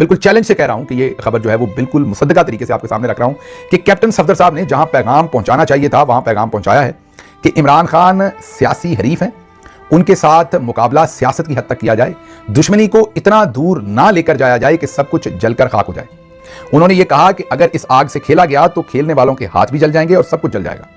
बिल्कुल चैलेंज से कह रहा हूं कि ये खबर जो है वो बिल्कुल मुसद्दका तरीके से आपके सामने रख रहा हूं कि कैप्टन सफदर साहब ने जहां पैगाम पहुंचाना चाहिए था वहां पैगाम पहुंचाया है कि इमरान खान सियासी हरीफ हैं, उनके साथ मुकाबला सियासत की हद तक किया जाए, दुश्मनी को इतना दूर ना लेकर जाया जाए कि सब कुछ जलकर खाक हो जाए। उन्होंने ये कहा कि अगर इस आग से खेला गया तो खेलने वालों के हाथ भी जल जाएंगे और सब कुछ जल जाएगा।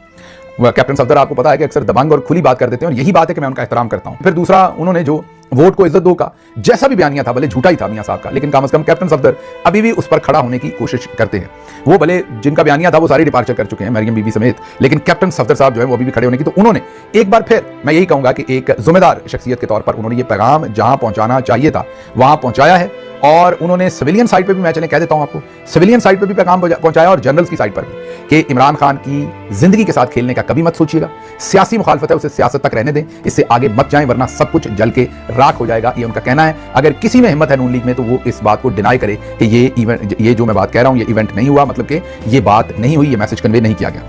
कैप्टन सफदर आपको पता है कि अक्सर दबंग और खुली बात कर देते हैं और यही बात है कि मैं उनका एहतराम करता हूं। फिर दूसरा, उन्होंने जो वोट को इज्जत दो का जैसा भी बयानिया था, भले झूठा ही था मियां साहब का, लेकिन कम से कम कैप्टन सफदर अभी भी उस पर खड़ा होने की कोशिश करते हैं। वो भले जिनका बयानिया था वो सारी डिपार्चर कर चुके हैं, मरियम बीबी समेत, लेकिन कैप्टन सफदर साहब जो है वो अभी भी खड़े होने की, तो उन्होंने एक बार फिर मैं यही कहूंगा कि एक जिम्मेदार शख्सियत के तौर पर उन्होंने ये पैगाम जहां पहुंचाना चाहिए था वहां पहुंचाया है। और उन्होंने सिविलियन साइड पे भी, मैं चले कह देता हूं आपको, सिविलियन साइड पे भी पैगाम पहुंचाया और जनरल्स की साइड पर भी कि इमरान खान की जिंदगी के साथ खेलने का कभी मत सोचिएगा, सियासी मुखालफत है उसे सियासत तक रहने दें, इससे आगे मत जाएं वरना सब कुछ जल के राख हो जाएगा। ये उनका कहना है। अगर किसी में हिम्मत है नून लीग में तो वो इस बात को डिनाई करे कि ये इवेंट, ये जो मैं बात कह रहा हूं ये इवेंट नहीं हुआ, मतलब कि ये बात नहीं हुई, ये मैसेज कन्वे नहीं किया गया।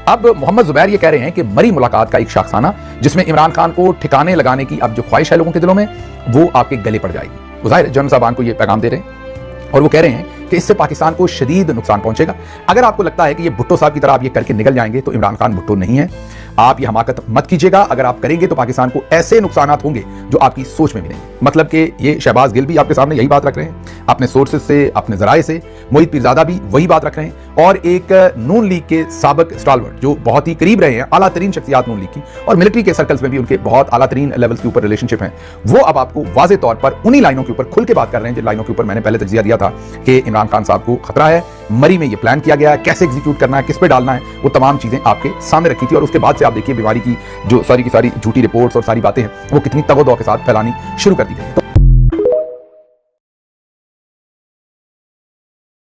अब मोहम्मद जुबैर ये कह रहे हैं कि मरी मुलाकात का एक शाखसाना जिसमें इमरान खान को ठिकाने लगाने की अब जो ख्वाहिश है लोगों के दिलों में वो आपके गले पड़ जाएगी। जाहिर है जनरल साहबान को ये पैगाम दे रहे हैं और वो कह रहे हैं कि इससे पाकिस्तान को शदीद नुकसान पहुंचेगा। अगर आपको लगता है कि ये भुट्टो साहब की तरह आप ये करके निकल जाएंगे तो इमरान खान भुट्टो नहीं है, आप ये हमाकत मत कीजिएगा। अगर आप करेंगे तो पाकिस्तान को ऐसे नुकसान होंगे जो आपकी सोच में भी नहीं। मतलब कि ये शहबाज गिल भी आपके सामने यही बात रख रहे हैं अपने सोर्सेज से, अपने जराए से, मोहित पीरजादा भी वही बात रख रहे हैं और एक नून लीग के साबिक स्टालवर्ट जो बहुत ही करीब रहे हैं, आला तरीन शख्सियात नून लीग की, और मिलिट्री के सर्कल्स में भी उनके बहुत आला तरीन लेवल्स के ऊपर रिलेशनशिप हैं, वो अब आपको वाज़े तौर पर उन्हीं लाइनों के ऊपर खुल के बात कर रहे हैं जिन लाइनों के ऊपर मैंने पहले तज्जिया दिया था कि इमरान खान साहब को खतरा है, मरी में ये प्लान किया गया है, कैसे एग्जीक्यूट करना है, किस पे डालना है, वो तमाम चीजें आपके सामने रखी थी। और उसके बाद से आप देखिए बीमारी की जो सारी की सारी झूठी रिपोर्ट्स और सारी बातें हैं वो कितनी तगो-दो के साथ फैलानी शुरू कर दी गई।